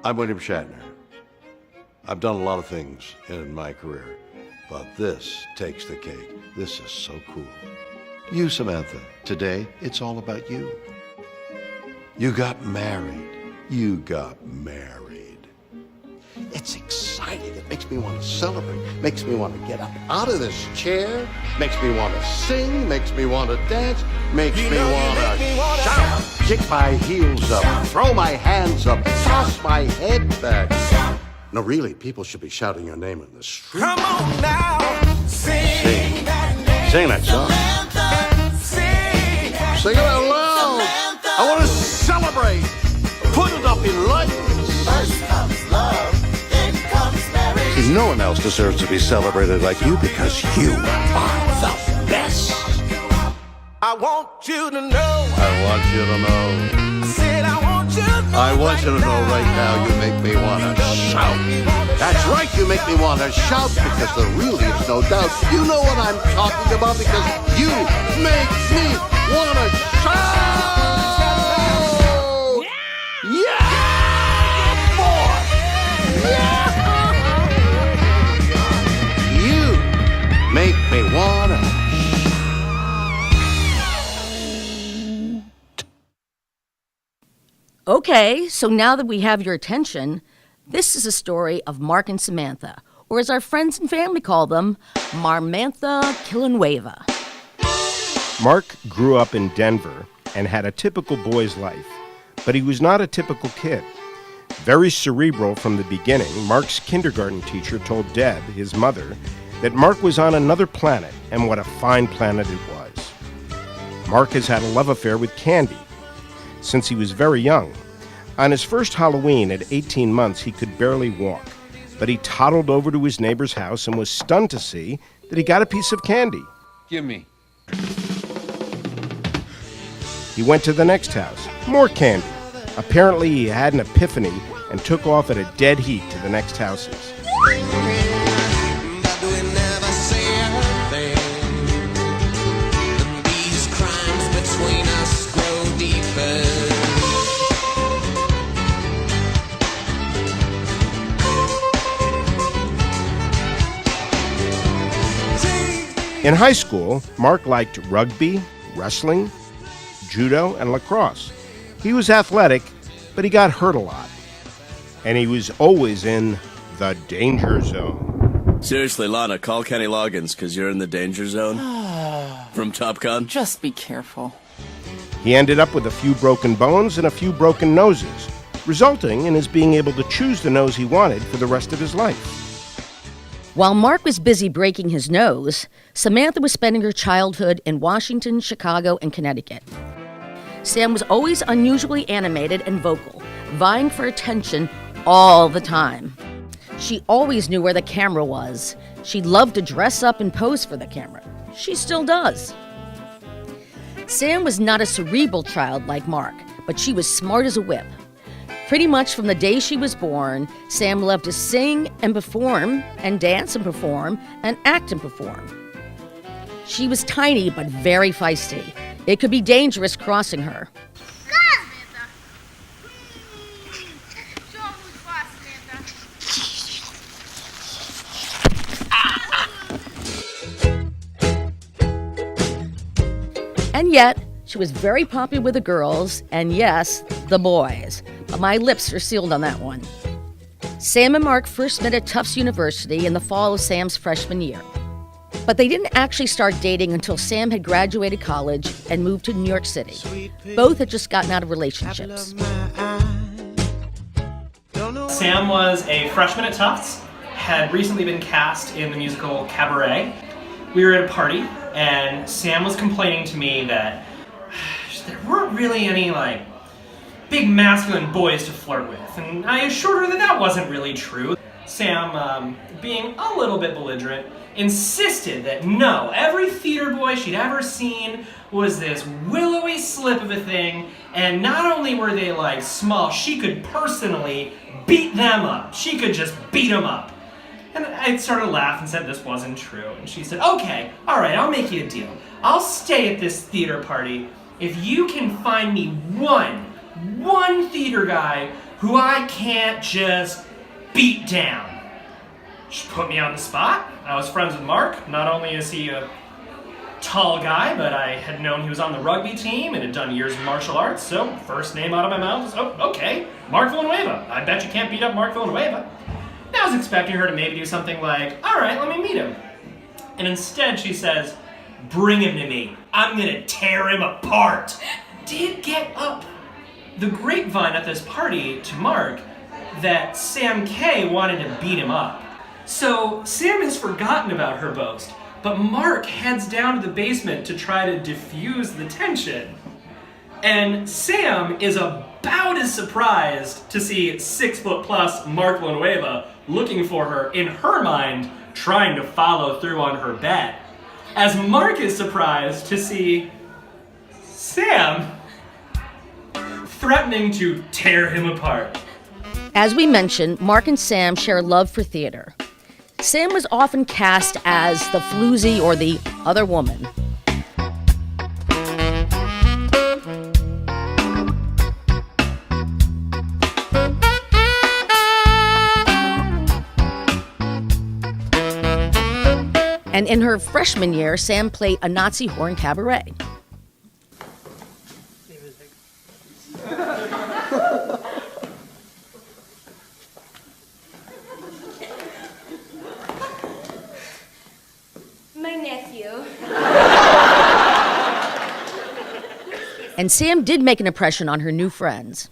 I'm William Shatner. I've done a lot of things in my career, but this takes the cake. This is so cool. You, Samantha, today it's all about you. You got married. You got married. It's exciting. It makes me want to celebrate. Makes me want to get up out of this chair. Makes me want to sing. Makes me want to dance. Makes me want to shout. Kick my heels up. Throw my hands up. Toss my head back. No, really, people should be shouting your name in the street. Come on now, sing that song. Sing it out loud. I want to celebrate. Put it up in lights. First comes love, then comes marriage. See, no one else deserves to be celebrated like you because you are the best. I want you to know. I want you to know. I said I want you to know. I want you to know right now you make me want to shout. That's right, you make me want to shout because there really is no doubt. You know what I'm talking about because you make me want to shout. Yeah, boy. Yeah. You make me want to. Okay, so now that we have your attention, this is a story of Mark and Samantha, or as our friends and family call them, Marmantha Killanueva. Mark grew up in Denver and had a typical boy's life, but he was not a typical kid. Very cerebral from the beginning, Mark's kindergarten teacher told Deb, his mother, that Mark was on another planet and what a fine planet it was. Mark has had a love affair with candy since he was very young. On his first Halloween at 18 months, he could barely walk, but he toddled over to his neighbor's house and was stunned to see that he got a piece of candy. Give me. He went to the next house, more candy. Apparently he had an epiphany and took off at a dead heat to the next houses. In high school, Mark liked rugby, wrestling, judo, and lacrosse. He was athletic, but he got hurt a lot. And he was always in the danger zone. Seriously, Lana, call Kenny Loggins, because you're in the danger zone. From Top Gun. Just be careful. He ended up with a few broken bones and a few broken noses, resulting in his being able to choose the nose he wanted for the rest of his life. While Mark was busy breaking his nose, Samantha was spending her childhood in Washington, Chicago, and Connecticut. Sam was always unusually animated and vocal, vying for attention all the time. She always knew where the camera was. She loved to dress up and pose for the camera. She still does. Sam was not a cerebral child like Mark, but she was smart as a whip. Pretty much from the day she was born, Sam loved to sing and perform, and dance and perform, and act and perform. She was tiny but very feisty. It could be dangerous crossing her. And yet, she was very popular with the girls, and yes, the boys. But my lips are sealed on that one. Sam and Mark first met at Tufts University in the fall of Sam's freshman year. But they didn't actually start dating until Sam had graduated college and moved to New York City. Both had just gotten out of relationships. Sam was a freshman at Tufts, had recently been cast in the musical Cabaret. We were at a party, and Sam was complaining to me that there weren't really any, big masculine boys to flirt with, and I assured her that that wasn't really true. Sam, being a little bit belligerent, insisted that no, every theater boy she'd ever seen was this willowy slip of a thing, and not only were they, small, she could personally beat them up. She could just beat them up. And I started to laugh and said this wasn't true, and she said, okay, all right, I'll make you a deal. I'll stay at this theater party if you can find me one theater guy who I can't just beat down. She put me on the spot. I was friends with Mark. Not only is he a tall guy, but I had known he was on the rugby team and had done years of martial arts, so first name out of my mouth is, oh, okay, Mark Villanueva. I bet you can't beat up Mark Villanueva. And I was expecting her to maybe do something like, all right, let me meet him. And instead she says, bring him to me. I'm gonna tear him apart. Did get up the grapevine at this party to Mark that Sam K wanted to beat him up. So Sam has forgotten about her boast, but Mark heads down to the basement to try to diffuse the tension. And Sam is about as surprised to see 6'+ Mark Villanueva looking for her, in her mind, trying to follow through on her bet, as Mark is surprised to see Sam threatening to tear him apart. As we mentioned, Mark and Sam share a love for theater. Sam was often cast as the floozy or the other woman. And in her freshman year, Sam played a Nazi whore in Cabaret. My nephew. And Sam did make an impression on her new friends.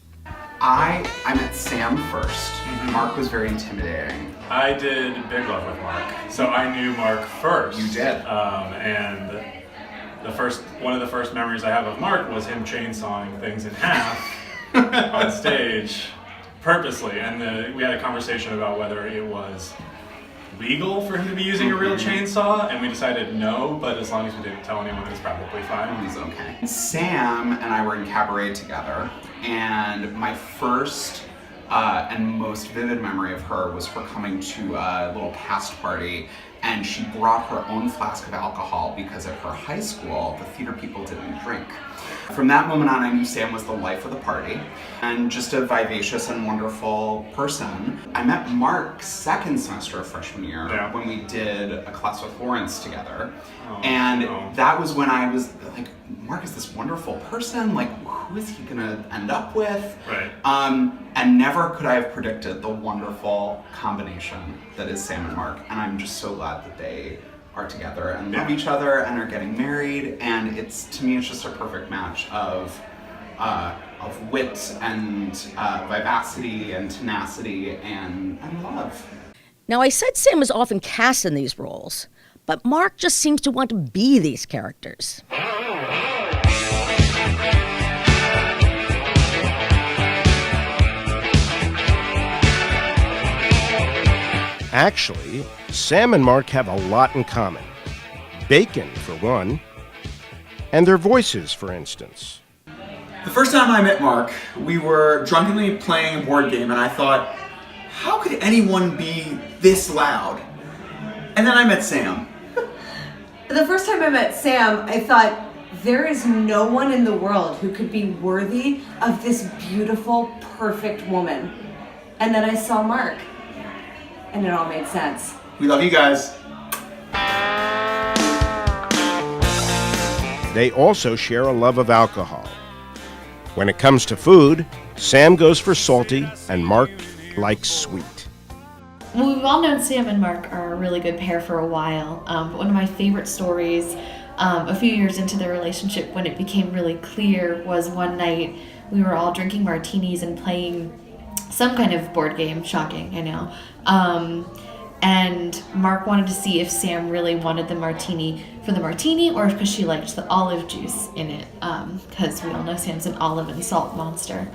I met Sam first. Mark was very intimidating. I did Big Love with Mark, so I knew Mark first. You did. And one of the first memories I have of Mark was him chainsawing things in half on stage purposely. And we had a conversation about whether it was legal for him to be using a real chainsaw, and we decided no, but as long as we didn't tell anyone, it was probably fine. It was okay. Sam and I were in Cabaret together, and my first and most vivid memory of her was her coming to a little past party, and she brought her own flask of alcohol because at her high school, the theater people didn't drink. From that moment on, I knew Sam was the life of the party and just a vivacious and wonderful person. I met Mark second semester of freshman year when we did a class with Lawrence together. That was when I was like, Mark is this wonderful person, like who is he gonna end up with? Right. And never could I have predicted the wonderful combination that is Sam and Mark. And I'm just so glad that they are together and love each other and are getting married, and to me it's just a perfect match of wit and vivacity and tenacity and love. Now, I said Sam was often cast in these roles, but Mark just seems to want to be these characters. Actually, Sam and Mark have a lot in common. Bacon, for one, and their voices, for instance. The first time I met Mark, we were drunkenly playing a board game, and I thought, how could anyone be this loud? And then I met Sam. The first time I met Sam, I thought, there is no one in the world who could be worthy of this beautiful, perfect woman. And then I saw Mark, and it all made sense. We love you guys. They also share a love of alcohol. When it comes to food, Sam goes for salty and Mark likes sweet. Well, we've all known Sam and Mark are a really good pair for a while, but one of my favorite stories a few years into their relationship when it became really clear was one night we were all drinking martinis and playing some kind of board game. Shocking, I know. And Mark wanted to see if Sam really wanted the martini for the martini or because she liked the olive juice in it, because we all know Sam's an olive and salt monster.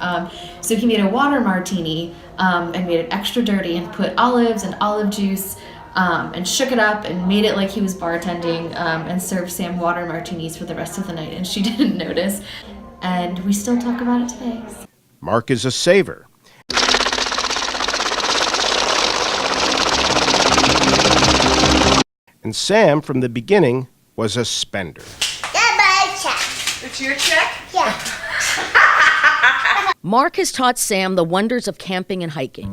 So he made a water martini and made it extra dirty and put olives and olive juice and shook it up and made it like he was bartending and served Sam water martinis for the rest of the night, and she didn't notice. And we still talk about it today. Mark is a saver. And Sam, from the beginning, was a spender. Yeah, my check. It's your check? Yeah. Mark has taught Sam the wonders of camping and hiking.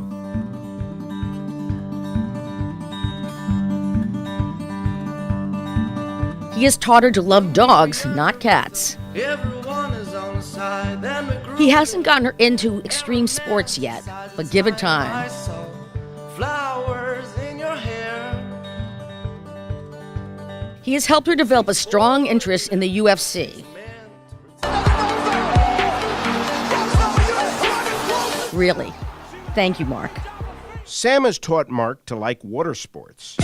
He has taught her to love dogs, not cats. Everyone is on the side, then we grew. He hasn't gotten her into extreme sports yet, but give it time. I saw flowers in your hair. He has helped her develop a strong interest in the UFC. Really. Thank you, Mark. Sam has taught Mark to like water sports.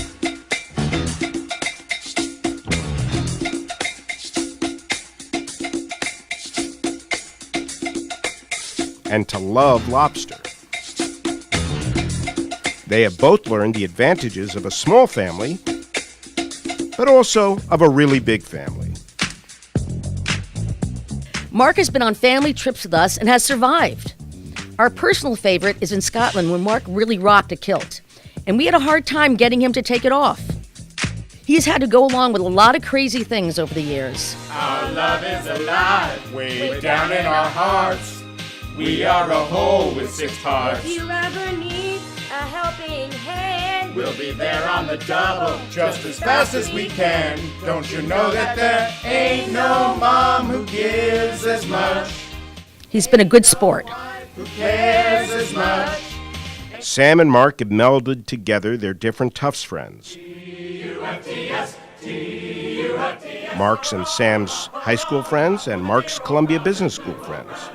And to love lobster. They have both learned the advantages of a small family, but also of a really big family. Mark has been on family trips with us and has survived. Our personal favorite is in Scotland when Mark really rocked a kilt, and we had a hard time getting him to take it off. He's had to go along with a lot of crazy things over the years. Our love is alive, way down in our hearts. We are a whole with 6 parts. If you ever need a helping hand, we'll be there on the double, just as fast as we can. Don't you know that there ain't no mom who gives as much? He's been a good sport. Who cares as much? Sam and Mark have melded together their different Tufts friends. Mark's and Sam's high school friends and Mark's Columbia Business School friends.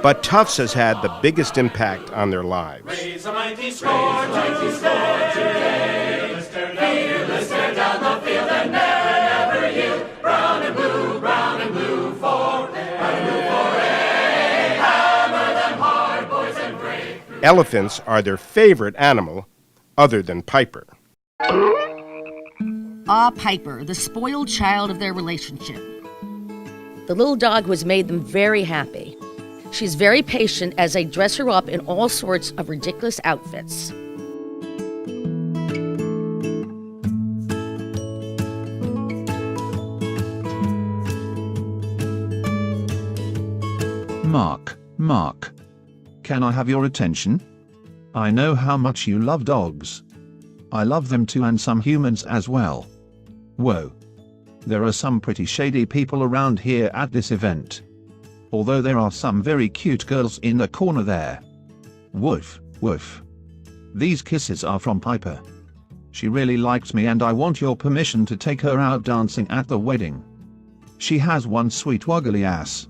But Tufts has had the biggest impact on their lives. Raise a mighty score today. Lister down the field and never you. Brown and blue for hammer them hard, boys, and brave. Elephants are their favorite animal, other than Piper. Ah, Piper, the spoiled child of their relationship. The little dog who has made them very happy. She's very patient as they dress her up in all sorts of ridiculous outfits. Mark, can I have your attention? I know how much you love dogs. I love them too, and some humans as well. Whoa. There are some pretty shady people around here at this event. Although there are some very cute girls in the corner there. Woof, woof. These kisses are from Piper. She really likes me and I want your permission to take her out dancing at the wedding. She has one sweet woggly ass.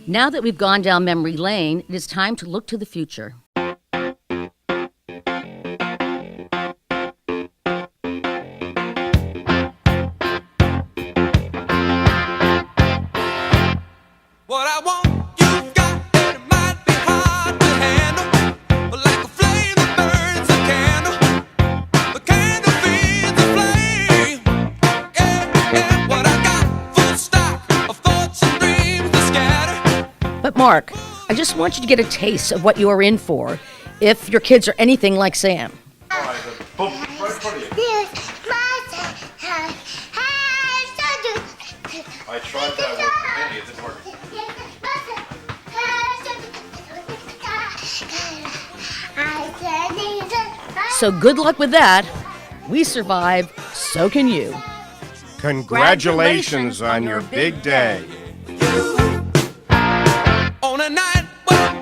Now that we've gone down memory lane, it is time to look to the future. What I want, you've got, and it might be hard to handle. But like a flame that burns a candle, the candle feeds the flame. Yeah, what I got, full stock of thoughts and dreams to scatter. But Mark, I just want you to get a taste of what you are in for if your kids are anything like Sam. I tried that with Minnie, it didn't work. So good luck with that. We survived, so can you. Congratulations on your big day. On a night when